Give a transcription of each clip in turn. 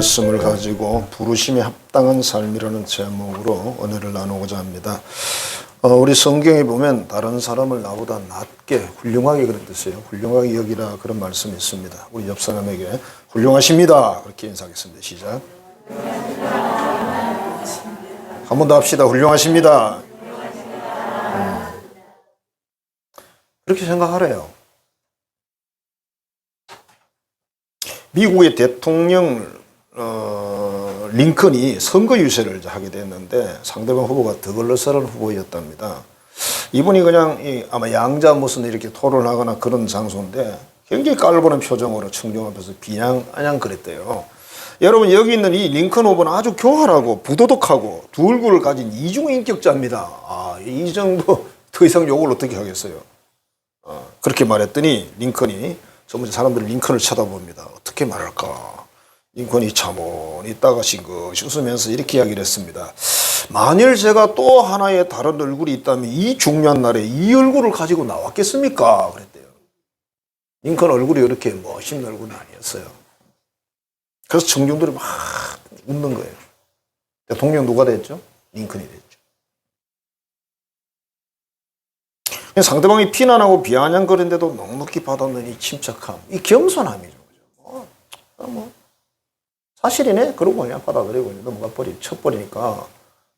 말씀을 가지고 부르심에 합당한 삶이라는 제목으로 은혜를 나누고자 합니다. 우리 성경에 보면 다른 사람을 나보다 낮게 훌륭하게 그런 뜻이에요. 훌륭하게 여기라 그런 말씀이 있습니다. 우리 옆 사람에게 훌륭하십니다 그렇게 인사하겠습니다. 시작. 한 번 더 합시다. 훌륭하십니다. 그렇게 생각하래요. 미국의 대통령 링컨이 선거 유세를 하게 됐는데 상대방 후보가 더글러스라는 후보였답니다. 이분이 그냥 아마 양자 무슨 이렇게 토론하거나 그런 장소인데 굉장히 깔보는 표정으로 청중 앞에서 비냥아냥 그랬대요. 여러분, 여기 있는 이 링컨 후보는 아주 교활하고 부도덕하고 두 얼굴을 가진 이중인격자입니다. 이 정도 더 이상 욕을 어떻게 하겠어요. 그렇게 말했더니 링컨이 전부 사람들이 링컨을 쳐다봅니다. 어떻게 말할까. 링컨이 차분히 있다가 싱긋이 웃으면서 이렇게 이야기를 했습니다. 만일 제가 또 하나의 다른 얼굴이 있다면 이 중요한 날에 이 얼굴을 가지고 나왔겠습니까? 그랬대요. 링컨 얼굴이 이렇게 멋있는 얼굴이 아니었어요. 그래서 청중들이 막 웃는 거예요. 대통령 누가 됐죠? 링컨이 됐죠. 상대방이 비난하고 비아냥거리는데도 넉넉히 받아는 이 침착함, 이 겸손함이죠. 사실이네? 그러고 그냥 받아들이고 넘어가 쳐버리니까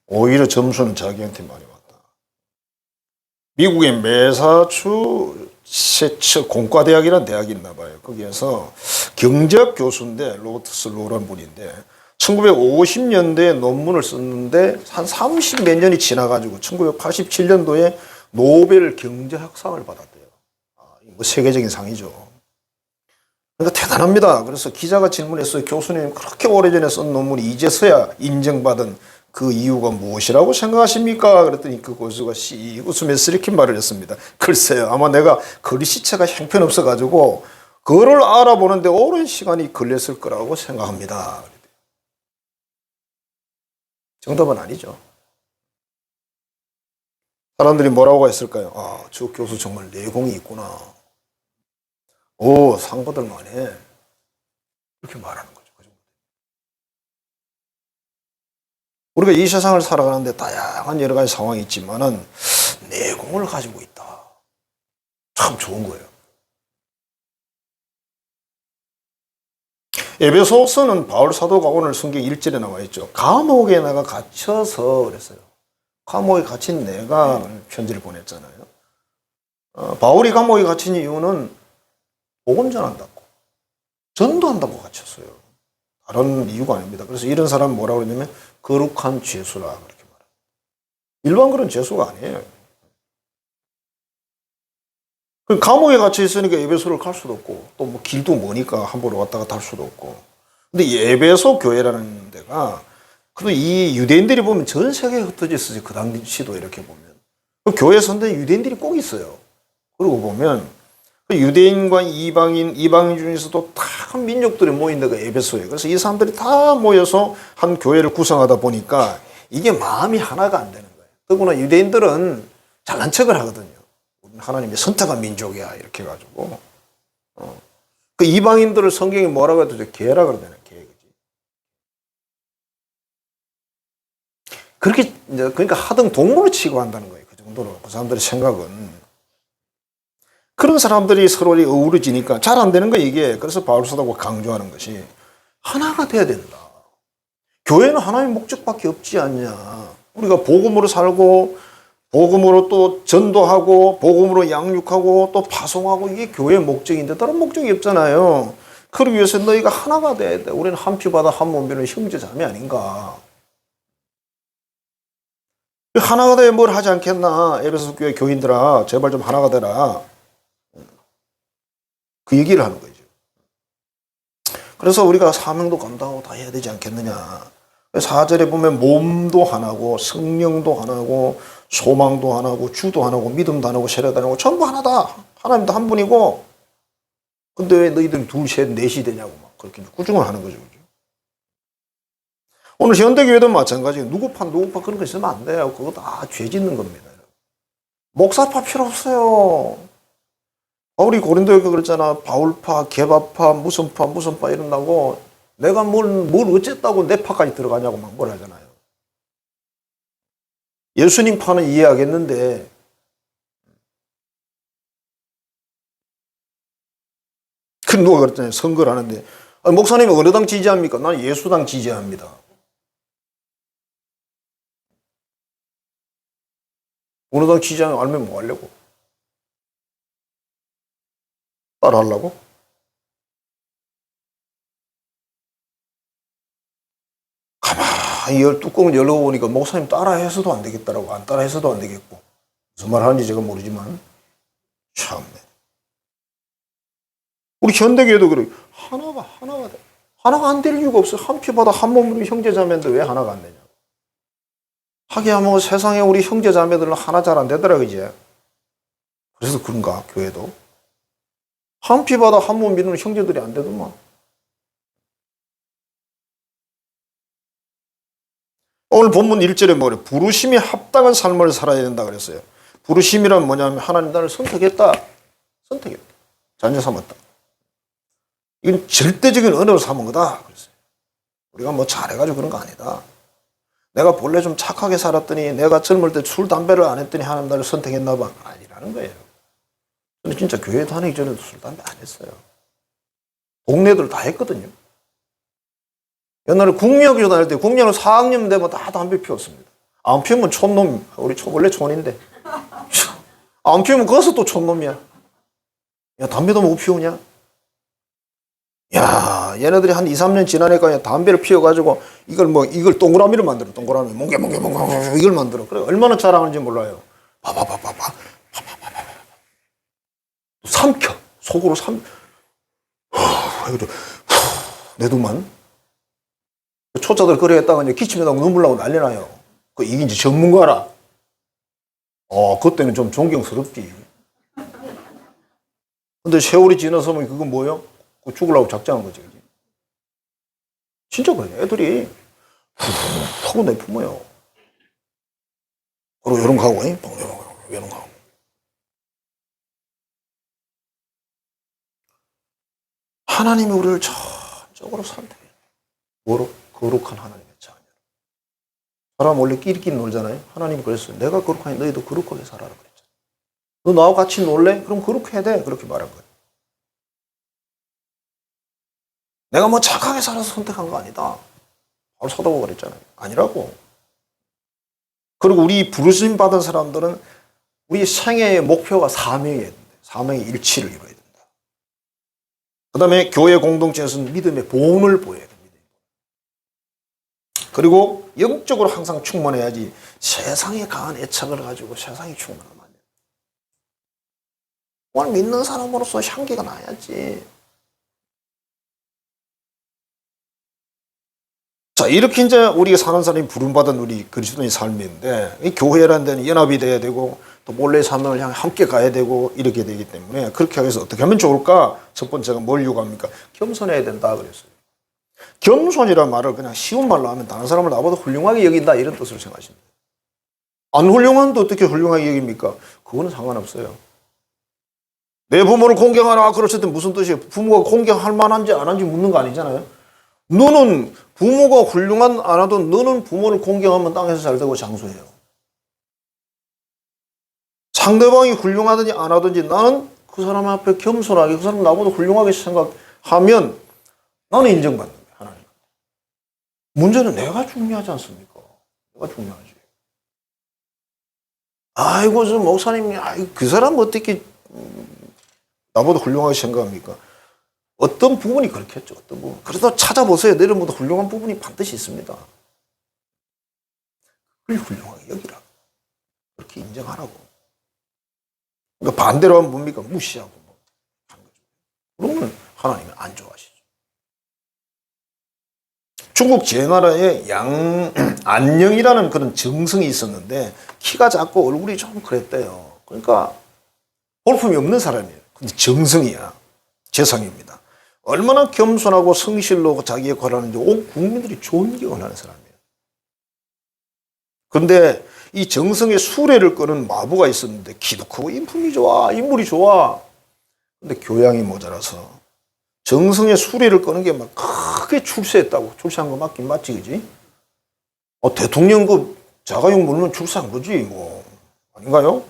오히려 점수는 자기한테 많이 왔다. 미국의 매사추세츠 공과대학이라는 대학이 있나 봐요. 거기에서 경제학 교수인데 로버트 로란 분인데 1950년대에 논문을 썼는데 한 30 몇 년이 지나가지고 1987년도에 노벨 경제학상을 받았대요. 뭐 세계적인 상이죠. 그러니까 대단합니다. 그래서 기자가 질문했어요. 교수님, 그렇게 오래전에 쓴 논문이 이제서야 인정받은 그 이유가 무엇이라고 생각하십니까? 그랬더니 그 교수가 웃으면서 이렇게 말을 했습니다. 글쎄요, 아마 내가 글씨체가 형편없어가지고 그걸 알아보는데 오랜 시간이 걸렸을 거라고 생각합니다. 정답은 아니죠. 사람들이 뭐라고 했을까요? 저 교수 정말 내공이 있구나. 상 받을 만해. 그렇게 말하는 거죠. 우리가 이 세상을 살아가는데 다양한 여러 가지 상황이 있지만은 내공을 가지고 있다. 참 좋은 거예요. 에베소서는 바울 사도가 오늘 성경 1절에 나와 있죠. 감옥에 내가 갇혀서 그랬어요. 감옥에 갇힌 내가 편지를 보냈잖아요. 바울이 감옥에 갇힌 이유는 복음 전한다고, 전도한다고 갇혔어요. 다른 이유가 아닙니다. 그래서 이런 사람은 뭐라고 그러냐면 거룩한 죄수라 그렇게 말해요. 일반 그런 죄수가 아니에요. 감옥에 갇혀 있으니까 에베소를 갈 수도 없고 또 뭐 길도 머니까 함부로 왔다 갔다 할 수도 없고. 근데 이 에베소 교회라는 데가 그래도 이 유대인들이 보면 전 세계에 흩어져 있어요. 그 당시도 이렇게 보면. 그 교회 선대 유대인들이 꼭 있어요. 그러고 보면 유대인과 이방인 중에서도 다 민족들이 모인 데가 에베소예요. 그래서 이 사람들이 다 모여서 한 교회를 구성하다 보니까 이게 마음이 하나가 안 되는 거예요. 더구나 유대인들은 잘난 척을 하거든요. 하나님의 선택한 민족이야 이렇게 해가지고. 그 이방인들을 성경이 뭐라고 해도 개라 그러잖아요. 그렇게, 그러니까 하등 동물을 취급한다는 거예요. 그 정도로. 그 사람들의 생각은. 그런 사람들이 서로 어우러지니까 잘 안 되는 거예요, 이게. 그래서 바울 사도가 강조하는 것이 하나가 돼야 된다. 교회는 하나의 목적밖에 없지 않냐. 우리가 복음으로 살고, 복음으로 또 전도하고, 복음으로 양육하고, 또 파송하고, 이게 교회의 목적인데 다른 목적이 없잖아요. 그러기 위해서 너희가 하나가 돼야 돼. 우리는 한 피바다 한 몸되는 형제자매 아닌가. 하나가 돼야 뭘 하지 않겠나. 에베소 교회 교인들아, 제발 좀 하나가 되라. 그 얘기를 하는 거죠. 그래서 우리가 사명도 감당하고 다 해야 되지 않겠느냐. 4절에 보면 몸도 하나고 성령도 하나고 소망도 하나고 주도 하나고 믿음도 하나고 세례도 하나고 전부 하나다. 하나님도 한 분이고 근데 왜 너희들이 둘, 셋, 넷이 되냐고 막 그렇게 꾸중을 하는 거죠. 오늘 현대교회도 마찬가지예요. 누구 파 그런 거 있으면 안 돼요. 그거 다 죄 짓는 겁니다. 목사파 필요 없어요. 바울이 고린도에 그랬잖아. 바울파, 게바파, 무슨 파 이런다고 내가 뭘 어쨌다고 내 파까지 들어가냐고 막 뭘 하잖아요. 예수님 파는 이해하겠는데 그 누가 그랬잖아요. 선거를 하는데 목사님이 어느 당 지지합니까? 난 예수당 지지합니다. 어느 당 지지하면 알면 뭐 하려고? 따라하려고? 가만히 뚜껑을 열어보니까 목사님 따라해서도 안 되겠더라고. 안 따라해서도 안 되겠고. 무슨 말 하는지 제가 모르지만 참네. 우리 현대교회도 그래. 하나가 안 될 이유가 없어. 한 피보다 한 몸으로 형제자매인데 왜 하나가 안 되냐. 하기야 뭐 세상에 우리 형제자매들은 하나 잘 안 되더라 그지. 그래서 그런가 교회도. 한 피보다 한 몸 믿는 형제들이 안 되더만. 오늘 본문 1절에 뭐래? 부르심이 합당한 삶을 살아야 된다 그랬어요. 부르심이란 뭐냐면 하나님 나를 선택했다. 자녀 삼았다. 이건 절대적인 언어로 삼은 거다. 그랬어요. 우리가 뭐 잘해가지고 그런 거 아니다. 내가 본래 좀 착하게 살았더니 내가 젊을 때 술, 담배를 안 했더니 하나님 나를 선택했나 봐. 아니라는 거예요. 근데 진짜 교회 다니기 전에도 술, 담배 안 했어요. 동네들 다 했거든요. 옛날에 국민학교 다닐 때 국민학교 4학년 되면 다 담배 피웠습니다. 안 피우면 촌놈. 우리 원래 촌인데. 안 피우면 거기서 또 촌놈이야. 야, 담배도 못 피우냐? 야, 얘네들이 한 2, 3년 지나니까 담배를 피워가지고 이걸 동그라미를 만들어. 동그라미. 몽개 이걸 만들어. 그래. 얼마나 자랑하는지 몰라요. 삼켜. 속으로 내두만. 초짜들 그래 했다가 이제 기침에다 눈물 나고 난리 나요. 이게 이제 전문가라. 그때는 좀 존경스럽지. 근데 세월이 지나서면 그건 뭐예요? 죽으려고 작정한 거지. 진짜 그래. 애들이 하고 내품어요. 그리고 이런 거 하고, 이런 거 하고. 하나님이 우리를 전적으로 선택해요. 뭐로? 거룩한 하나님의 자녀. 사람 원래 끼리끼리 놀잖아요. 하나님이 그랬어요. 내가 거룩하니 너희도 거룩하게 살아라 그랬잖아요. 너 나와 같이 놀래? 그럼 거룩해야 돼. 그렇게 말한 거예요. 내가 뭐 착하게 살아서 선택한 거 아니다. 바로 사도가 그랬잖아요. 아니라고. 그리고 우리 부르심 받은 사람들은 우리 생애의 목표가 사명이어야 된다. 사명의 일치를 이루어야 된다. 그 다음에 교회 공동체에서는 믿음의 보험을 보여야 된다. 그리고 영적으로 항상 충만해야지 세상에 강한 애착을 가지고 세상에 충만하면 안 돼. 오늘 믿는 사람으로서 향기가 나야지. 자, 이렇게 이제 우리가 사는 사람이 부름받은 우리 그리스도인의 삶인데, 이 교회라는 데는 연합이 돼야 되고, 또 본래의 사명을 향해 함께 가야 되고, 이렇게 되기 때문에, 그렇게 해서 어떻게 하면 좋을까? 첫 번째가 뭘 요구합니까? 겸손해야 된다 그랬어요. 겸손이란 말을 그냥 쉬운 말로 하면 다른 사람을 나보다 훌륭하게 여긴다 이런 뜻으로 생각하십니다. 안 훌륭한데 어떻게 훌륭하게 여깁니까? 그거는 상관없어요. 내 부모를 공경하라 그러셨더니 무슨 뜻이에요? 부모가 공경할 만한지 안 한지 묻는 거 아니잖아요. 너는 부모가 훌륭한 안 하도 너는 부모를 공경하면 땅에서 잘 되고 장수해요. 상대방이 훌륭하든지 안 하든지 나는 그 사람 앞에 겸손하게 그 사람 나보다 훌륭하게 생각하면 나는 인정받는 거예요. 하나님. 문제는 내가 중요하지 않습니까? 내가 중요하지. 아이고 저 목사님이 그 사람 어떻게 나보다 훌륭하게 생각합니까? 어떤 부분이 그렇겠죠. 어떤 부분. 그래도 찾아보세요. 내려보다 훌륭한 부분이 반드시 있습니다. 그걸 훌륭하게 여기라. 그렇게 인정하라고. 그러니까 반대로 하면 뭡니까? 무시하고 뭐 하는 거죠. 그러면 하나님은 안 좋아하시죠. 중국 제나라에 안녕이라는 그런 정성이 있었는데 키가 작고 얼굴이 좀 그랬대요. 그러니까 볼품이 없는 사람이에요. 근데 정성이야. 재상입니다. 얼마나 겸손하고 성실로 자기의 권하는지 온 국민들이 존경을 하는 사람이에요. 그런데 이 정성의 수레를 끄는 마부가 있었는데 키도 크고 인품이 좋아, 인물이 좋아. 근데 교양이 모자라서 정성의 수레를 끄는 게 막 크게 출세했다고. 출세한 거 맞긴 맞지, 그지? 대통령급 자가용 물면 출세한 거지, 뭐. 아닌가요?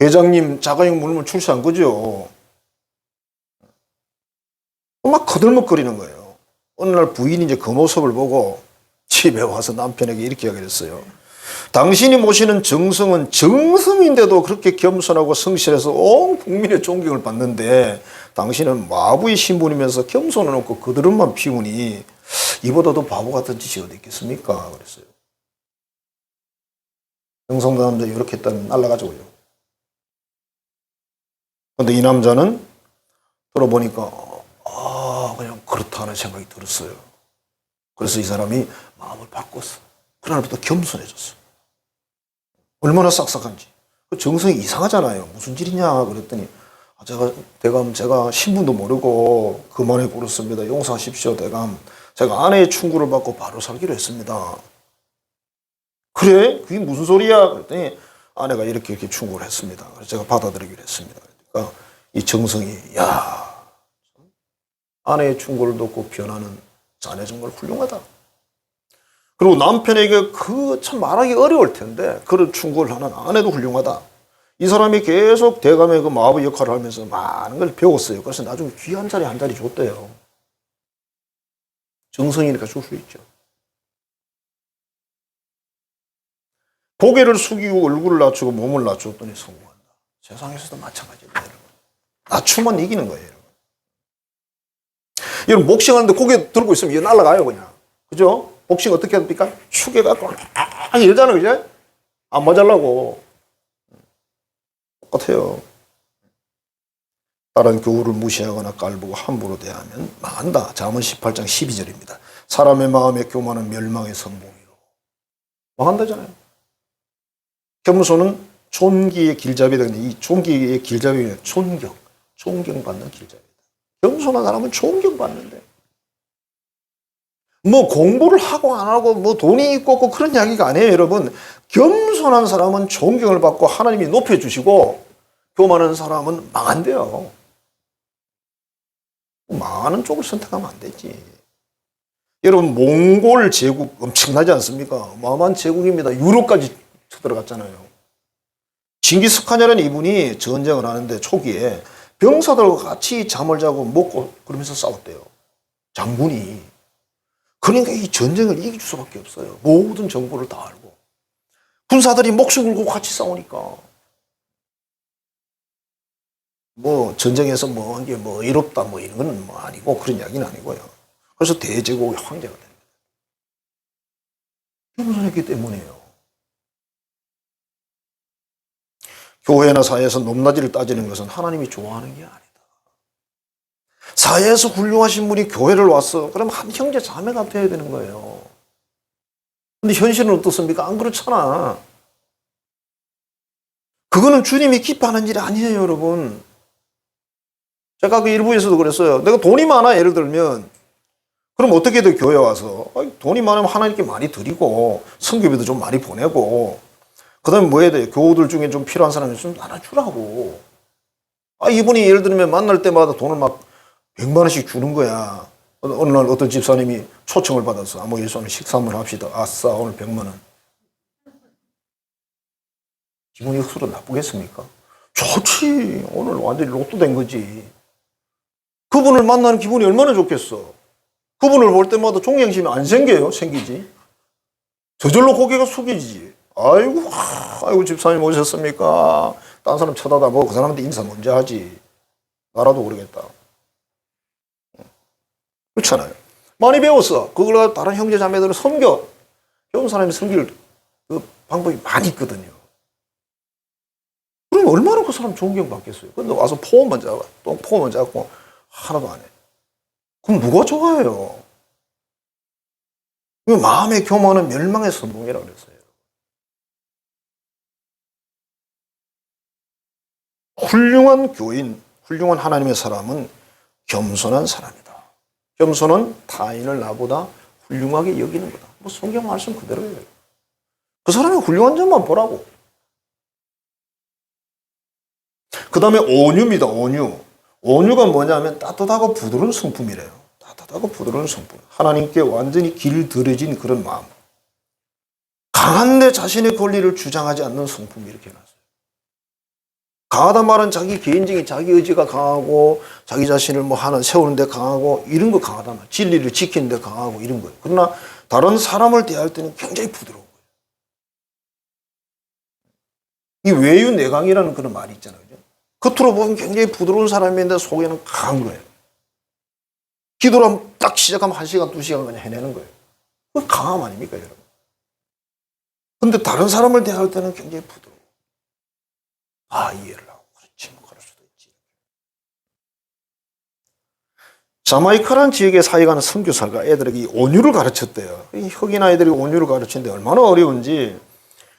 회장님 자가용 물면 출세한 거죠. 막 거들먹거리는 거예요. 어느 날 부인이 이제 그 모습을 보고 집에 와서 남편에게 이렇게 이야기를 했어요. 당신이 모시는 정성은 정성인데도 그렇게 겸손하고 성실해서 온 국민의 존경을 받는데 당신은 마부의 신분이면서 겸손은 없고 그드름만 피우니 이보다 더 바보 같은 짓이 어디 있겠습니까? 그랬어요. 정성도 남자 이렇게 했다면 날라가자고요. 근데 이 남자는 들어보니까 그냥 그렇다는 생각이 들었어요. 그래서 이 사람이 마음을 바꿨어. 그날부터 겸손해졌어. 얼마나 싹싹한지. 그 정성이 이상하잖아요. 무슨 일이냐 그랬더니 대감 제가 신분도 모르고 그만해 버렸습니다. 용서하십시오 대감. 제가 아내의 충고를 받고 바로 살기로 했습니다. 그래? 그게 무슨 소리야? 그랬더니 아내가 이렇게 충고를 했습니다. 그래서 제가 받아들이기로 했습니다. 그러니까 이 정성이 아내의 충고를 듣고 변하는 자네 정말 훌륭하다. 그리고 남편에게 참 말하기 어려울 텐데 그런 충고를 하는 아내도 훌륭하다. 이 사람이 계속 대감의 그 마부 역할을 하면서 많은 걸 배웠어요. 그래서 나중에 귀한 자리 한 자리 줬대요. 정성이니까 줄 수 있죠. 고개를 숙이고 얼굴을 낮추고 몸을 낮췄더니 성공한다. 세상에서도 마찬가지입니다. 여러분. 낮추면 이기는 거예요. 여러분 복싱하는데 고개 들고 있으면 이게 날아가요 그냥. 그죠? 복싱 어떻게 합니까? 축에갖고 이러잖아요. 그죠? 안 맞으려고. 똑같아요. 다른 교훈을 무시하거나 깔보고 함부로 대하면 망한다. 잠언 18장 12절입니다. 사람의 마음에 교만은 멸망의 선봉이로. 망한다잖아요. 겸손은 존귀의 길잡이다. 근데 이 존귀의 길잡이는 존경받는 길잡이다. 겸손한 사람은 존경받는데. 뭐 공부를 하고 안 하고 뭐 돈이 있고 없고 그런 이야기가 아니에요, 여러분. 겸손한 사람은 존경을 받고 하나님이 높여주시고 교만한 사람은 망한대요. 망하는 쪽을 선택하면 안 되지. 여러분 몽골 제국 엄청나지 않습니까? 어마어마한 제국입니다. 유럽까지 쳐들어갔잖아요. 징기스칸이라는 이분이 전쟁을 하는데 초기에 병사들과 같이 잠을 자고 먹고 그러면서 싸웠대요. 장군이. 그러니까 이 전쟁을 이길 수밖에 없어요. 모든 정보를 다 알고. 군사들이 목숨 걸고 같이 싸우니까. 뭐 전쟁에서 뭐 한 게 뭐 의롭다 뭐 이런 건 뭐 아니고 그런 이야기는 아니고요. 그래서 대제국의 황제가 됩니다. 겸손했기 때문이에요. 교회나 사회에서 높낮이를 따지는 것은 하나님이 좋아하는 게 아니다. 사회에서 훌륭하신 분이 교회를 왔어. 그럼 한 형제 자매가 돼야 되는 거예요. 근데 현실은 어떻습니까? 안 그렇잖아. 그거는 주님이 기뻐하는 일이 아니에요, 여러분. 제가 그 일부에서도 그랬어요. 내가 돈이 많아, 예를 들면. 그럼 어떻게 돼, 교회 와서? 돈이 많으면 하나님께 많이 드리고, 성교비도 좀 많이 보내고, 그 다음에 뭐 해야 돼? 교우들 중에 좀 필요한 사람이 있으면 나눠주라고. 이분이 예를 들면 만날 때마다 돈을 막 100만 원씩 주는 거야. 어느 날 어떤 집사님이 초청을 받아서 예수 오늘 식사 한번 합시다. 아싸, 오늘 100만 원. 기분이 억수로 나쁘겠습니까? 좋지. 오늘 완전히 로또 된 거지. 그분을 만나는 기분이 얼마나 좋겠어. 그분을 볼 때마다 존경심이 안 생겨요? 생기지. 저절로 고개가 숙여지지. 아이고 집사님 오셨습니까? 딴 사람 쳐다다보고 그 사람한테 인사 먼저 하지. 나라도 모르겠다. 그렇잖아요. 많이 배웠어. 그걸 다른 형제 자매들을 섬겨. 배운 사람이 섬길 그 방법이 많이 있거든요. 그럼 얼마나 그 사람 존경받겠어요. 근데 와서 포옹만 잡아. 또 포옹만 잡고 하나도 안 해. 그럼 누가 좋아해요? 마음의 교만은 멸망의 선봉이라고 그랬어요. 훌륭한 교인, 훌륭한 하나님의 사람은 겸손한 사람이다. 겸손은 타인을 나보다 훌륭하게 여기는 거다. 성경 말씀 그대로예요. 그 사람의 훌륭한 점만 보라고. 그 다음에 온유입니다. 온유. 온유가 뭐냐면 따뜻하고 부드러운 성품이래요. 따뜻하고 부드러운 성품. 하나님께 완전히 길들여진 그런 마음. 강한데 자신의 권리를 주장하지 않는 성품이 이렇게 해놨어요. 강하단 말은 자기 개인적인 자기 의지가 강하고 자기 자신을 뭐 하나 세우는데 강하고 이런 거 강하단 말. 진리를 지키는데 강하고 이런 거예요. 그러나 다른 사람을 대할 때는 굉장히 부드러운 거예요. 이 외유내강이라는 그런 말이 있잖아요. 겉으로 보면 굉장히 부드러운 사람인데 속에는 강한 거예요. 기도를 하면 딱 시작하면 1시간, 2시간 그냥 해내는 거예요. 그 강함 아닙니까, 여러분? 근데 다른 사람을 대할 때는 굉장히 부드러워. 이해를 하고, 그렇지, 뭐, 그럴 수도 있지. 자마이카라는 지역에 사역하는 선교사가 애들에게 온유를 가르쳤대요. 이 흑인 아이들이 온유를 가르치는데 얼마나 어려운지.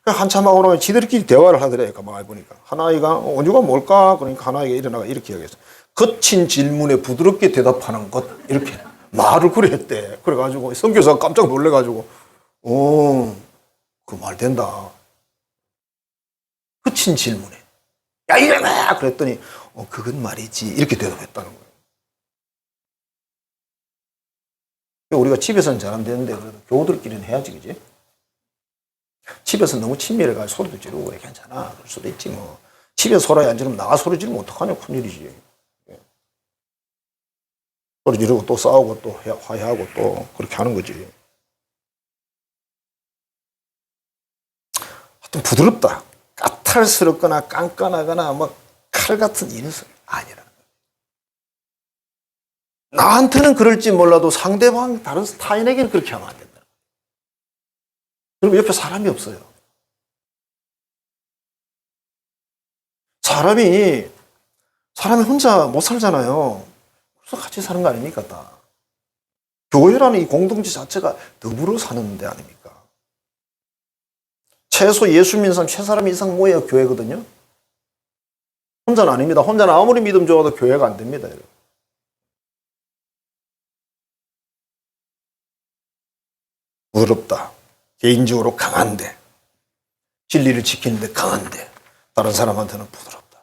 한참 하고 나면 지들끼리 대화를 하더래요. 가만히 보니까. 한 아이가 온유가 뭘까? 그러니까 한 아이가 일어나가 이렇게 이야기했어. 거친 질문에 부드럽게 대답하는 것. 이렇게 말을 그래 했대. 그래가지고 선교사가 깜짝 놀래가지고 그 말 된다. 거친 질문에. 야, 일어나! 그랬더니 그건 말이지. 이렇게 대답했다는 거예요. 우리가 집에서는 잘 안 되는데 그래도 교우들끼리는 해야지, 그지? 집에서 너무 친밀해가지고 소리도 지르고 그래, 괜찮아. 그럴 수도 있지, 뭐. 집에 소리 안 지르면 나가 소리 지르면 어떡하냐, 큰일이지. 소리 지르고 또 싸우고 또 화해하고 또 그렇게 하는 거지. 하여튼 부드럽다. 까탈스럽거나 깐깐하거나 막 칼 같은 이런 소리 아니라는 거예요. 나한테는 그럴지 몰라도 상대방 다른 타인에게는 그렇게 하면 안 된다. 그럼 옆에 사람이 없어요. 사람이 혼자 못 살잖아요. 그래서 같이 사는 거 아닙니까, 다. 교회라는 이 공동체 자체가 더불어 사는 데 아닙니까? 최소 예수 믿는 사람 세 사람 이상 모여야 교회거든요. 혼자는 아닙니다. 혼자는 아무리 믿음 좋아도 교회가 안 됩니다. 여러분. 부드럽다. 개인적으로 강한데, 진리를 지키는데 강한데, 다른 사람한테는 부드럽다.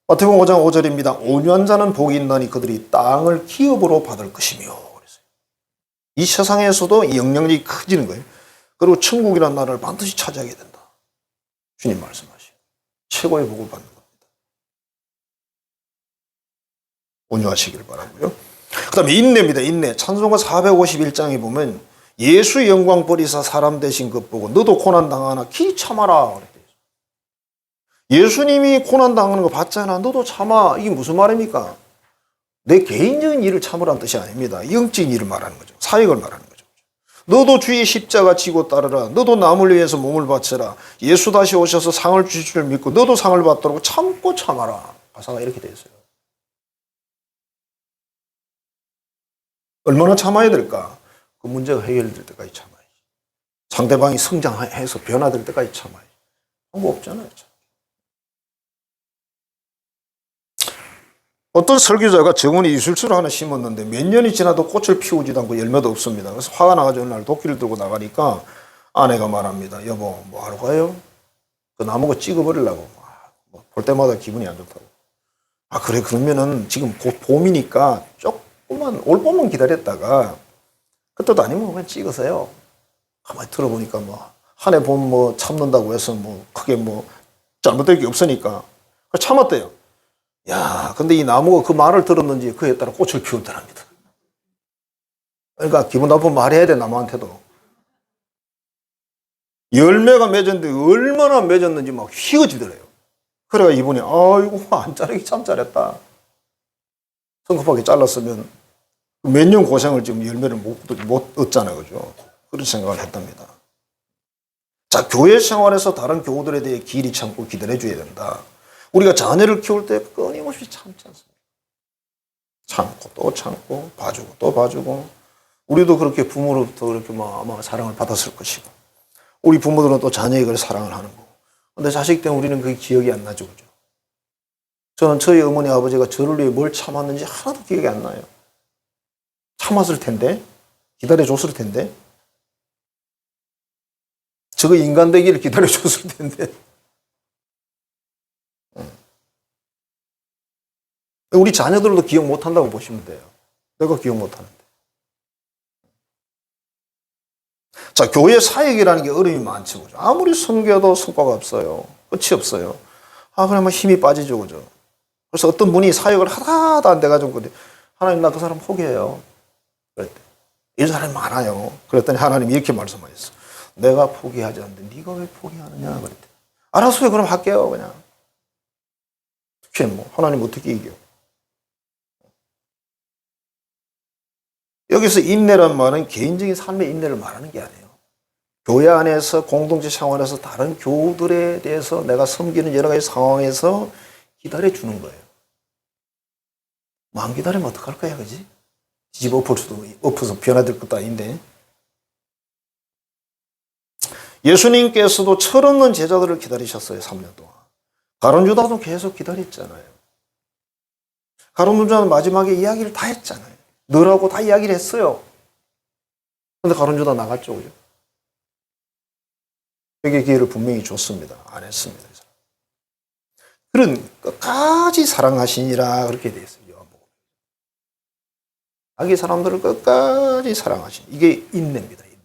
마태복음 5장 5절입니다. 온유한 자는 복이 있나니 그들이 땅을 기업으로 받을 것이며. 그랬어요. 이 세상에서도 이 영향력이 커지는 거예요. 그리고 천국이라는 나라를 반드시 차지하게 된다. 주님 말씀하시고 최고의 복을 받는 겁니다. 온유하시길 바라고요. 그 다음에 인내입니다. 인내. 찬송가 451장에 보면 예수의 영광 버리사 사람 되신 것 보고 너도 고난 당하나 기 참아라. 예수님이 고난 당하는 거 봤잖아. 너도 참아. 이게 무슨 말입니까? 내 개인적인 일을 참으라는 뜻이 아닙니다. 영적인 일을 말하는 거죠. 사역을 말하는 거죠. 너도 주의 십자가 지고 따르라. 너도 남을 위해서 몸을 바쳐라. 예수 다시 오셔서 상을 주실 줄 믿고 너도 상을 받도록 참고 참아라. 가사가 이렇게 되어 있어요. 얼마나 참아야 될까? 그 문제가 해결될 때까지 참아야지. 상대방이 성장해서 변화될 때까지 참아야지. 방법 없잖아요. 어떤 설교자가 정원에 이술수를 하나 심었는데 몇 년이 지나도 꽃을 피우지도 않고 열매도 없습니다. 그래서 화가 나가지고 어느 날 도끼를 들고 나가니까 아내가 말합니다. 여보, 뭐 하러 가요? 그 나무가 찍어버리려고. 볼 때마다 기분이 안 좋다고. 그래, 그러면은 지금 곧 봄이니까 조금만, 올 봄만 기다렸다가 그때도 아니면 그냥 찍으세요. 가만히 들어보니까 한 해 봄 참는다고 해서 크게 잘못될 게 없으니까. 참았대요. 야, 근데 이 나무가 그 말을 들었는지 그에 따라 꽃을 피우더랍니다. 그러니까 기분 나쁜 말 해야 돼, 나무한테도. 열매가 맺었는데 얼마나 맺었는지 막 휘어지더래요. 그래가 이분이 이거 안 자르기 참 잘했다. 성급하게 잘랐으면 몇 년 고생을 지금 열매를 못 얻잖아요, 그죠? 그런 생각을 했답니다. 자, 교회 생활에서 다른 교우들에 대해 길이 참고 기다려줘야 된다. 우리가 자녀를 키울 때 끊임없이 참지 않습니까? 참고 또 참고 봐주고 또 봐주고 우리도 그렇게 부모로부터 그렇게 아마 사랑을 받았을 것이고 우리 부모들은 또 자녀에게 사랑을 하는 거고 근데 자식 때문에 우리는 그게 기억이 안 나죠. 그죠? 저는 저희 어머니 아버지가 저를 위해 뭘 참았는지 하나도 기억이 안 나요. 참았을 텐데 기다려줬을 텐데 저거 인간 되기를 기다려줬을 텐데 우리 자녀들도 기억 못한다고 보시면 돼요. 내가 기억 못하는데. 자, 교회 사역이라는 게 어려움이 많죠. 그죠? 아무리 섬겨도 성과가 없어요. 끝이 없어요. 그러면 힘이 빠지죠. 그죠? 그래서 어떤 분이 사역을 하다도 안 돼가지고, 하나님, 나 그 사람 포기해요. 그랬대. 이 사람이 많아요. 그랬더니 하나님이 이렇게 말씀하셨어. 내가 포기하지 않는데 네가 왜 포기하느냐? 그랬대. 알았어요. 그럼 할게요. 그냥. 어떻게 뭐, 하나님 어떻게 이겨? 여기서 인내란 말은 개인적인 삶의 인내를 말하는 게 아니에요. 교회 안에서 공동체 차원에서 다른 교우들에 대해서 내가 섬기는 여러 가지 상황에서 기다려주는 거예요. 안 기다리면 어떡할 거야, 그지? 뒤집어 엎어서 변화될 것도 아닌데. 예수님께서도 철없는 제자들을 기다리셨어요, 3년 동안. 가룟 유다도 계속 기다렸잖아요. 가룟 유다는 마지막에 이야기를 다 했잖아요. 너라고 다 이야기를 했어요. 근데 가룟 유다 나갔죠, 그죠? 회개 기회를 분명히 줬습니다. 안 했습니다. 그런 끝까지 사랑하시니라 그렇게 되어 있어요. 요한복음. 자기 사람들을 끝까지 사랑하시니. 이게 인내입니다. 인내.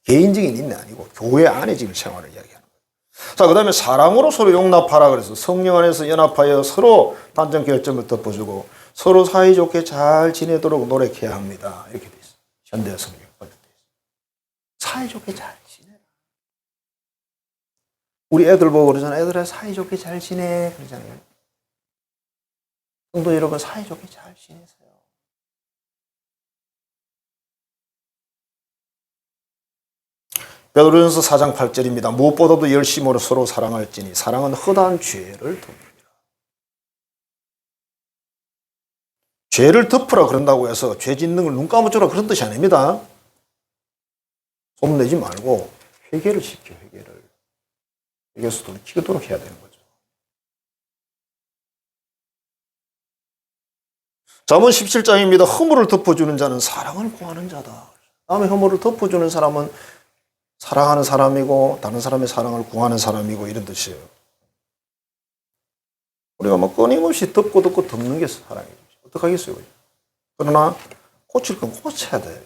개인적인 인내 아니고 교회 안에 지금 생활을 이야기하는 거예요. 자, 그 다음에 사랑으로 서로 용납하라 그래서 성령 안에서 연합하여 서로 단점 결점을 덮어주고 서로 사이좋게 잘 지내도록 노력해야 합니다. 이렇게 되어 있어요. 현대 성경. 사이좋게 잘 지내라. 우리 애들 보고 그러잖아요. 애들아 사이좋게 잘 지내. 그러잖아요. 성도 여러분 사이좋게 잘 지내세요. 베드로전서 4장 8절입니다. 무엇보다도 열심으로 서로 사랑할지니 사랑은 허다한 죄를 덮습니다. 죄를 덮으라 그런다고 해서 죄 짓는 걸 눈 감아주라 그런 뜻이 아닙니다. 소문내지 말고 회개를 시켜, 회개를. 회개에서 돌이키도록 해야 되는 거죠. 잠언 17장입니다. 허물을 덮어주는 자는 사랑을 구하는 자다. 남의 허물을 덮어주는 사람은 사랑하는 사람이고 다른 사람의 사랑을 구하는 사람이고 이런 뜻이에요. 우리가 뭐 끊임없이 덮고 덮는 게 사랑이죠. 어떡하겠어요. 그러나 고칠 건 고쳐야 돼요.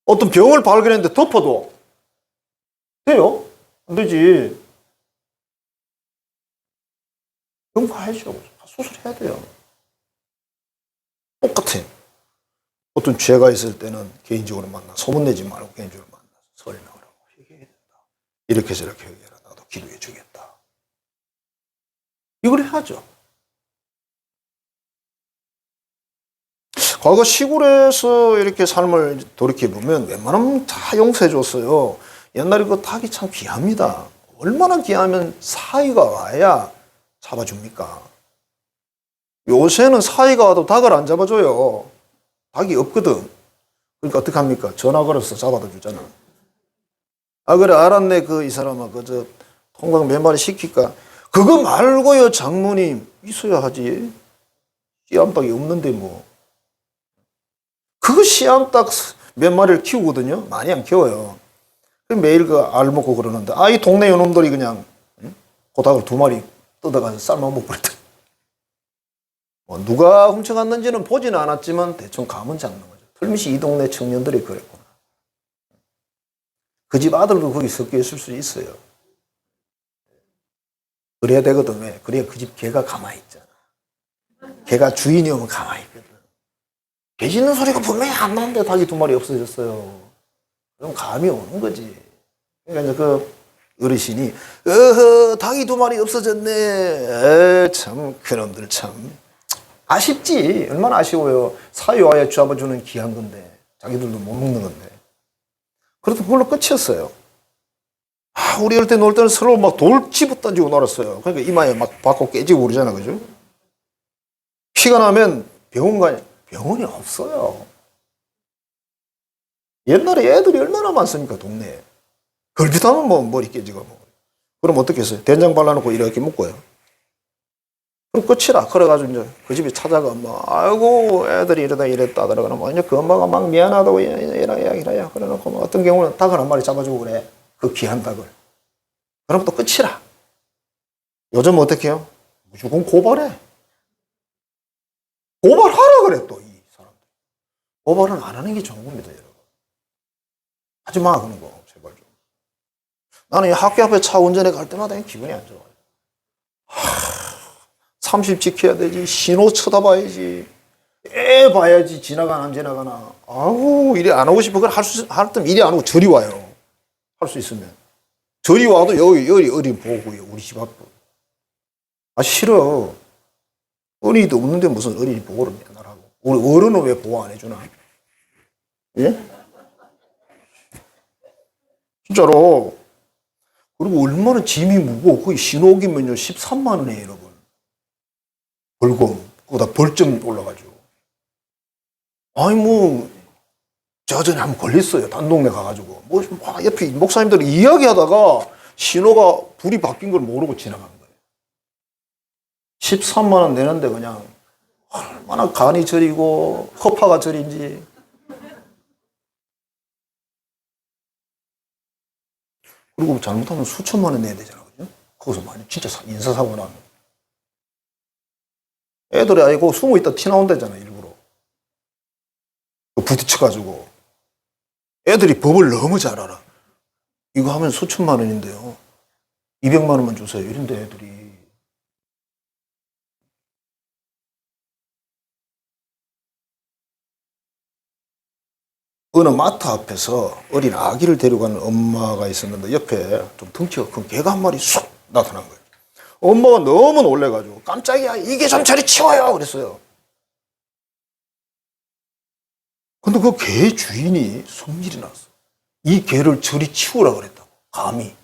어떤 병을 발견했는데 덮어도 돼요? 안 되지. 병 가야죠. 수술해야 돼요. 똑같아요. 어떤 죄가 있을 때는 개인적으로 만나 소문내지 말고 개인적으로 만나서 설명하라고 회개해야 된다. 이렇게 저렇게 회개해라. 나도 기도해 주겠다. 이걸 해야죠. 과거 시골에서 이렇게 삶을 돌이켜보면 웬만하면 다 용서해 줬어요. 옛날에 그 닭이 참 귀합니다. 얼마나 귀하면 사이가 와야 잡아줍니까? 요새는 사이가 와도 닭을 안 잡아줘요. 닭이 없거든. 그러니까 어떻게 합니까? 전화 걸어서 잡아다 주잖아. 그래, 알았네. 이 사람아, 통닭 몇 마리 시킬까? 그거 말고요, 장모님. 있어야 하지. 씨암닭이 없는데 뭐. 그거 씨암닭 몇 마리를 키우거든요. 많이 안 키워요. 매일 알 먹고 그러는데, 이 동네 요놈들이 그냥, 그 닭을 2마리 뜯어가서 삶아 먹고 그랬더니. 누가 훔쳐갔는지는 보지는 않았지만 대충 감은 잡는 거죠. 틀림없이 이 동네 청년들이 그랬구나. 그 집 아들도 거기 섞여 있을 수 있어요. 그래야 되거든. 왜? 그래야 그 집 개가 가만히 있잖아. 개가 주인이 오면 가만히 있거든. 개 짖는 소리가 분명히 안 나는데 닭이 2마리 없어졌어요. 그럼 감이 오는 거지. 그러니까 이제 어르신이 닭이 2마리 없어졌네. 참 그놈들 참. 아쉽지. 얼마나 아쉬워요. 사위 와야 잡아주는 귀한 건데 자기들도 못 먹는 건데. 그래도 그걸로 끝이었어요. 우리 어릴 때 놀 때는 서로 막 돌 집어 던지고 놀았어요. 그러니까 이마에 막 받고 깨지고 그러잖아. 그죠? 피가 나면 병원이 없어요. 옛날에 애들이 얼마나 많습니까, 동네에. 걸핏하면 뭐 머리 깨지고 뭐. 그럼 어떻게 했어요? 된장 발라놓고 이렇게 묶어요. 그럼 끝이라. 그래가지고 이제 그 집에 찾아가, 아이고, 애들이 이랬다 그러거나, 이제 그 엄마가 막 미안하다고 이라 이야기를 해요. 그래 놓고, 어떤 경우는 닭을 한 마리 잡아주고 그래. 그 귀한 닭을. 그럼 또 끝이라. 요즘 어떻게 해요? 무조건 고발해. 고발하라 그래, 또, 이 사람들. 고발은 안 하는 게 좋은 겁니다, 여러분. 하지 마, 그런 거. 제발 좀. 나는 이 학교 앞에 차 운전해 갈 때마다 기분이 안 좋아요. 30 지켜야 되지, 신호 쳐다봐야지, 애 봐야지, 지나가나 안 지나가나. 아우, 이리 안 오고 싶어. 그걸 할 때면 이리 안 오고 저리 와요. 할 수 있으면. 저리 와도 여기 어린 보고요, 우리 집 앞으로. 아, 싫어. 어린이도 없는데 무슨 어린이 보호를 맨날 하고. 우리 어른은 왜 보호 안 해주나? 예? 진짜로. 그리고 얼마나 짐이 무거워. 거의 신호기면요, 13만 원이에요, 여러분. 벌금. 그거다 벌점 올라가지고. 아니, 뭐, 제가 전에 한번 걸렸어요. 단동네 가가지고. 뭐, 옆에 목사님들 이야기하다가 신호가 불이 바뀐 걸 모르고 지나간 거예요. 13만 원 내는데 그냥 얼마나 간이 저리고 허파가 저린지. 그리고 잘못하면 수천만 원 내야 되잖아, 그죠? 거기서 많이 진짜 인사사고 나면. 애들이 아니고 숨어 있다 티 나온다잖아, 일부러. 부딪혀가지고. 애들이 법을 너무 잘 알아. 이거 하면 수천만 원인데요. 200만 원만 주세요. 이런데 애들이. 어느 마트 앞에서 어린 아기를 데려가는 엄마가 있었는데 옆에 좀 덩치가 큰 개가 한 마리 쑥 나타난 거예요. 엄마가 너무 놀래가지고 깜짝이야, 이게 좀 저리 치워요 그랬어요. 근데 그 개 주인이 성질이 났어. 이 개를 저리 치우라 그랬다고. 감히.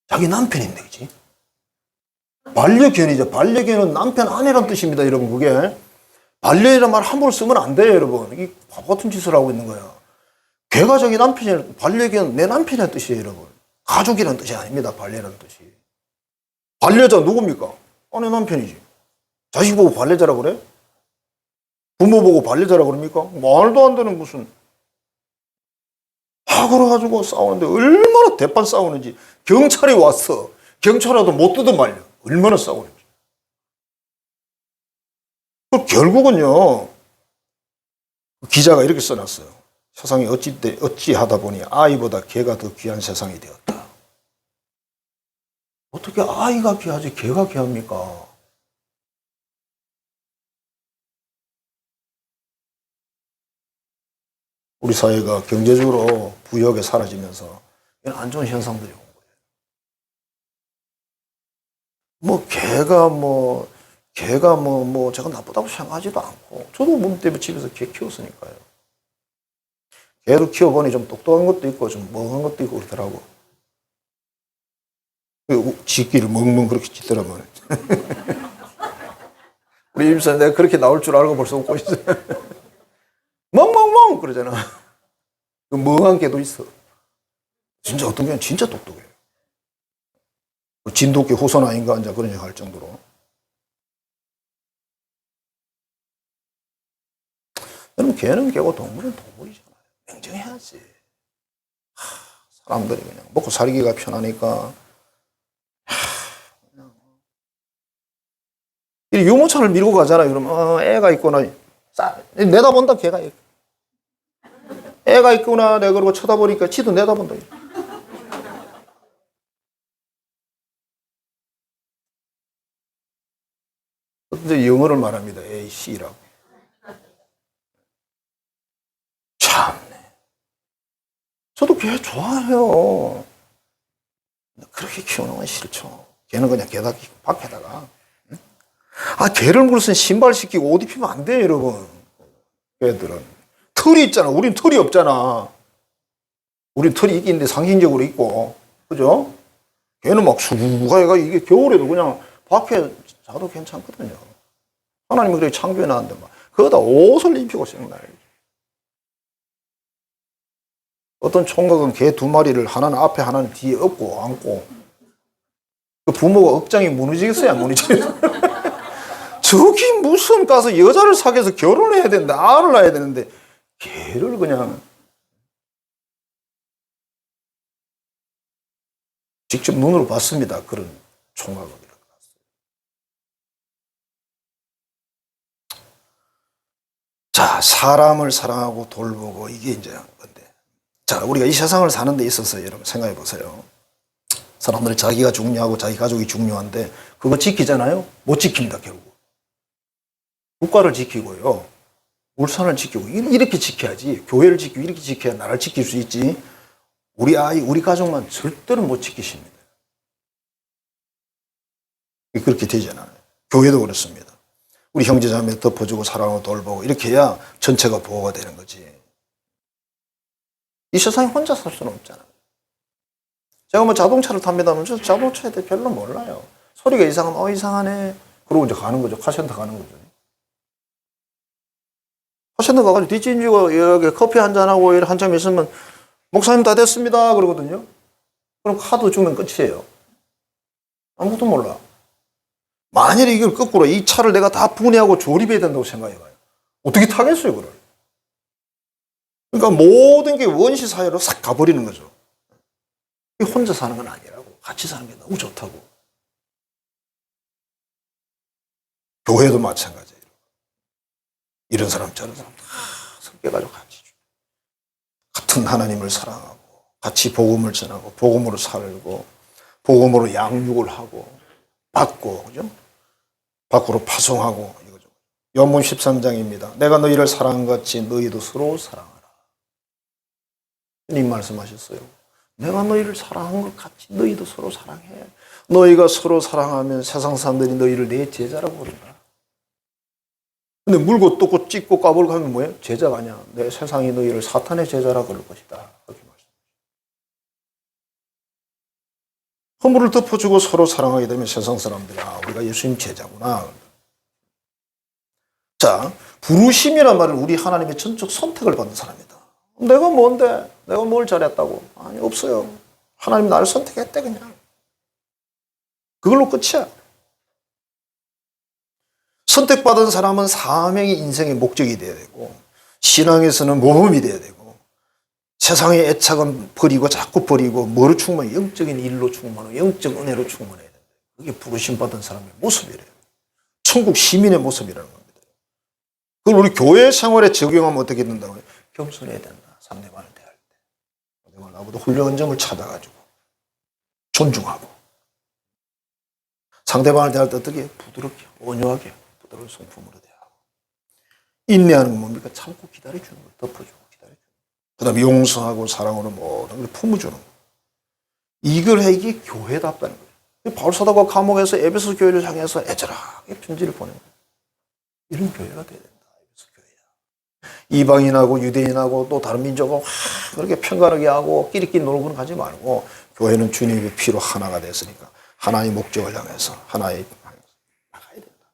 자기 남편인데, 그치? 반려견이죠. 반려견은 남편, 아내란 뜻입니다, 여러분, 그게. 반려이라는 말 함부로 쓰면 안 돼요, 여러분. 이 바보 같은 짓을 하고 있는 거야. 개가 자기 남편이, 반려견 내 남편이라는 뜻이에요, 여러분. 가족이라는 뜻이 아닙니다, 반려라는 뜻이. 반려자 누굽니까? 아내 남편이지. 자식 보고 반려자라 그래? 부모 보고 반려자라 그럽니까? 말도 안 되는 무슨. 그래가지고 싸우는데 얼마나 대판 싸우는지. 경찰이 왔어. 경찰 와도 못 뜯어 말려. 얼마나 싸우는지. 결국은요, 기자가 이렇게 써놨어요. 세상이 어찌하다 보니 아이보다 개가 더 귀한 세상이 되었다. 어떻게 아이가 귀하지 개가 귀합니까? 우리 사회가 경제적으로 부역에 사라지면서 이런 안 좋은 현상들이 온 거예요. 개가 제가 나쁘다고 생각하지도 않고, 저도 몸 때문에 집에서 개 키웠으니까요. 개를 키워보니 좀 똑똑한 것도 있고, 좀 멍한 것도 있고 그러더라고. 짖기를 멍멍 그렇게 짖더라고요. 우리 집사님 내가 그렇게 나올 줄 알고 벌써 웃고 있어요. 멍멍멍! 그러잖아. 그 멍한 개도 있어. 진짜 어떤 개는 진짜 똑똑해요. 진돗개 후손 아닌가, 이제 그런 얘기 할 정도로. 여러분, 개는 개고 동물은 동물이잖아요. 냉정해야지. 사람들이 그냥 먹고 살기가 편하니까. 유모차를 밀고 가잖아요. 그러면, 애가 있거나, 내다본다, 개가. 애가 있구나, 내가 그러고 쳐다보니까 지도 내다본다. 근데 영어를 말합니다. AC라고. 참네. 저도 개 좋아해요. 그렇게 키우는 건 싫죠. 개는 그냥 개다 밖에다가. 개를 무슨 신발 시키고 옷 입히면 안 돼요, 여러분. 개들은. 털이 있잖아. 우린 털이 없잖아. 우린 털이 있긴 있는데 상징적으로 있고. 그죠? 개는 막 수가해가 이게 겨울에도 그냥 밖에 자도 괜찮거든요. 하나님이 그렇게 창조해 놨는데 막. 그거다 옷을 입히고 생각나요. 어떤 총각은 개 두 마리를 하나는 앞에 하나는 뒤에 업고 안고. 그 부모가 억장이 무너지겠어요? 안 무너지겠어요? 저기 무슨 가서 여자를 사귀어서 결혼해야 되는데, 알을 낳아야 되는데, 개를 그냥 직접 눈으로 봤습니다. 그런 총각을. 자, 사람을 사랑하고 돌보고 이게 이제 건데. 자, 우리가 이 세상을 사는 데 있어서 여러분 생각해 보세요. 사람들이 자기가 중요하고 자기 가족이 중요한데 그거 지키잖아요? 못 지킵니다, 결국. 국가를 지키고요. 울산을 지키고 이렇게 지켜야지. 교회를 지키고 이렇게 지켜야 나라를 지킬 수 있지. 우리 아이, 우리 가족만 절대로 못 지키십니다. 그렇게 되잖아요. 교회도 그렇습니다. 우리 형제자매 덮어주고 사랑하고 돌보고 이렇게 해야 전체가 보호가 되는 거지. 이 세상에 혼자 살 수는 없잖아요. 제가 뭐 자동차를 탑니다면 저 자동차에 대해 별로 몰라요. 소리가 이상하면 이상하네. 그러고 이제 가는 거죠. 카센터 가는 거죠. 카센터 가가지고 뒷짐지고 여기 커피 한잔하고 한참 있으면 목사님 다 됐습니다 그러거든요. 그럼 카드 주면 끝이에요. 아무것도 몰라. 만일에 이걸 거꾸로 이 차를 내가 다 분해하고 조립해야 된다고 생각해봐요. 어떻게 타겠어요, 그걸? 그러니까 모든 게 원시 사회로 싹 가버리는 거죠. 혼자 사는 건 아니라고. 같이 사는 게 너무 좋다고. 교회도 마찬가지예요. 이런 사람 저런 사람 다 섞여가지고 같은 하나님을 사랑하고 같이 복음을 전하고 복음으로 살고 복음으로 양육을 하고 받고 그죠? 밖으로 파송하고 이거죠. 요한복음 13장입니다. 내가 너희를 사랑한 것 같이 너희도 서로 사랑하라. 주님 말씀하셨어요. 내가 너희를 사랑한 것 같이 너희도 서로 사랑해. 너희가 서로 사랑하면 세상 사람들이 너희를 내 제자라고 부른다. 근데 물고 뜯고 찢고 까불고 하면 뭐예요? 제자가 아니야. 내 세상이 너희를 사탄의 제자라고 그럴 것이다. 그렇게 말씀. 허물을 덮어주고 서로 사랑하게 되면 세상 사람들이 우리가 예수님 제자구나. 자, 부르심이란 말은 우리 하나님의 전적 선택을 받는 사람이다. 내가 뭔데? 내가 뭘 잘했다고? 아니, 없어요. 하나님 나를 선택했대 그냥. 그걸로 끝이야. 선택받은 사람은 사명이 인생의 목적이 되어야 되고 신앙에서는 모범이 되어야 되고 세상의 애착은 버리고 자꾸 버리고 뭐로 충만해? 영적인 일로 충만하고 영적 은혜로 충만해야 된다. 그게 부르심 받은 사람의 모습이래요. 천국 시민의 모습이라는 겁니다. 그걸 우리 교회 생활에 적용하면 어떻게 된다고요? 겸손해야 된다. 상대방을 대할 때. 상대방을 나보다 훌륭한 점을 찾아가지고 존중하고 상대방을 대할 때 어떻게? 부드럽게, 온유하게, 부드러운 성품으로 대하고 인내하는 건 뭡니까? 참고 기다려주는 거예요. 덮어주고 기다려주는 거예요. 그 다음에 용서하고 사랑으로 모든 걸 품어주는 거예요. 이걸 해 이게 교회답다는 거예요. 바울사도가 감옥에서 에베소 교회를 향해서 애절하게 편지를 보낸 거예요. 이런 교회가 돼야 된다. 에베소 교회야. 이방인하고 유대인하고 또 다른 민족하고 그렇게 편가르게 하고 끼리끼리 놀고는 가지 말고 교회는 주님의 피로 하나가 됐으니까 하나의 목적을 향해서 하나의 나가야 된다.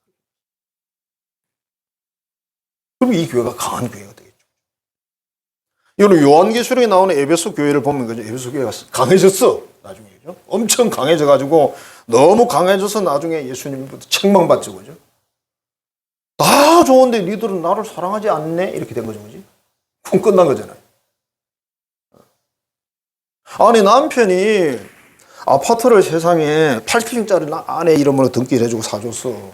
그럼 이 교회가 강한 교회가 되겠죠. 이거는 요한계시록에 나오는 에베소 교회를 보면 그죠? 에베소 교회가 강해졌어. 나중에죠. 엄청 강해져가지고 너무 강해져서 나중에 예수님부터 책망받죠, 그죠? 다 좋은데 니들은 나를 사랑하지 않네? 이렇게 된 거죠, 그지? 그럼 끝난 거잖아요. 아니, 남편이 아파트를 세상에 8층짜리 아내 이름으로 등기를 해주고 사줬어.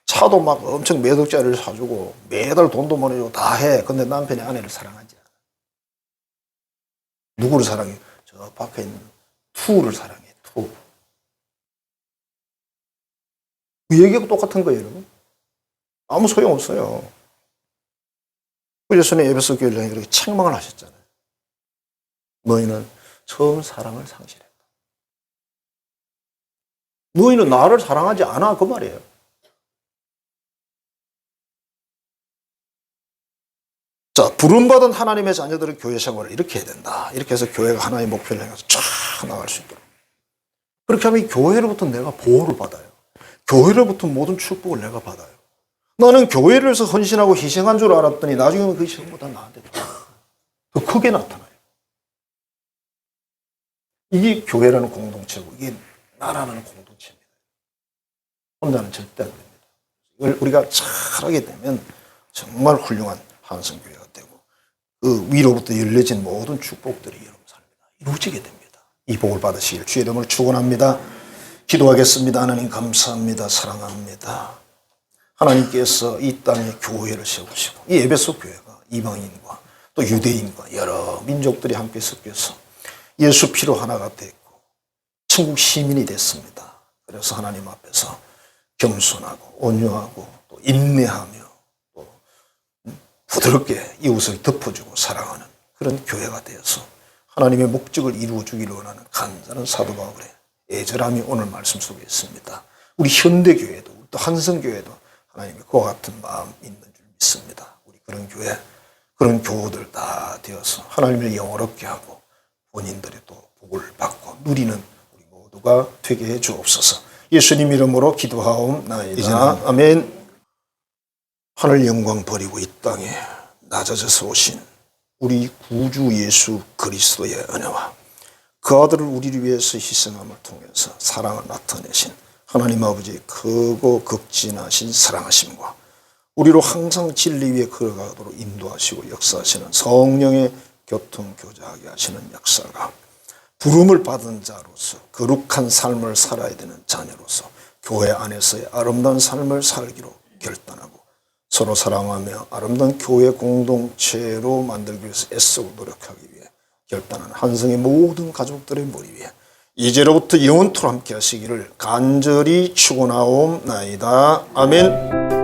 차도 막 엄청 몇 억짜리를 사주고 매달 돈도 보내주고 다 해. 근데 남편이 아내를 사랑하지 않아. 누구를 사랑해? 저 밖에 있는 투를 사랑해. 투. 그 얘기하고 똑같은 거예요, 여러분. 아무 소용없어요. 예수님 에베소 교회를 이렇게 책망을 하셨잖아요. 너희는 처음 사랑을 상실했다. 너희는 나를 사랑하지 않아 그 말이에요. 자, 부름받은 하나님의 자녀들은 교회 생활을 이렇게 해야 된다. 이렇게 해서 교회가 하나의 목표를 향해서 쫙 나갈 수 있도록. 그렇게 하면 교회로부터 내가 보호를 받아요. 교회로부터 모든 축복을 내가 받아요. 나는 교회를 위해서 헌신하고 희생한 줄 알았더니 나중에는 그 희생보다 나한테 더 크게 나타나요. 이게 교회라는 공동체고 이게 나라는 공동체입니다. 혼자는 절대 안 됩니다. 이걸 우리가 잘하게 되면 정말 훌륭한 한성교회가 되고 그 위로부터 열려진 모든 축복들이 여러분 삶에 이루어지게 됩니다. 이 복을 받으시길 주의 이름을 축원합니다. 기도하겠습니다. 하나님 감사합니다. 사랑합니다. 하나님께서 이 땅에 교회를 세우시고 이 에베소 교회가 이방인과 또 유대인과 여러 민족들이 함께 섞여서 예수 피로 하나가 됐고 천국 시민이 됐습니다. 그래서 하나님 앞에서 겸손하고 온유하고 또 인내하며 또 부드럽게 이웃을 덮어주고 사랑하는 그런 교회가 되어서 하나님의 목적을 이루어주기를 원하는 간절한 사도 바울의 애절함이 오늘 말씀 속에 있습니다. 우리 현대교회도 또 한성교회도 하나님의 그와 같은 마음 있는 줄 믿습니다. 우리 그런 교회, 그런 교우들 다 되어서 하나님을 영화롭게 하고 본인들이 또 복을 받고 누리는 우리 모두가 되게 해 주옵소서. 예수님 이름으로 기도하옵나이다. 아멘. 하늘 영광 버리고 이 땅에 낮아져서 오신 우리 구주 예수 그리스도의 은혜와 그 아들을 우리를 위해서 희생함을 통해서 사랑을 나타내신 하나님 아버지의 크고 극진하신 사랑하심과 우리로 항상 진리 위에 걸어가도록 인도하시고 역사하시는 성령의 교통교제하게 하시는 역사가 부름을 받은 자로서 거룩한 삶을 살아야 되는 자녀로서 교회 안에서의 아름다운 삶을 살기로 결단하고 서로 사랑하며 아름다운 교회 공동체로 만들기 위해서 애쓰고 노력하기 위해 결단한 한성의 모든 가족들의 머리 위에 이제로부터 영원토록 함께 하시기를 간절히 축원하옵나이다. 아멘.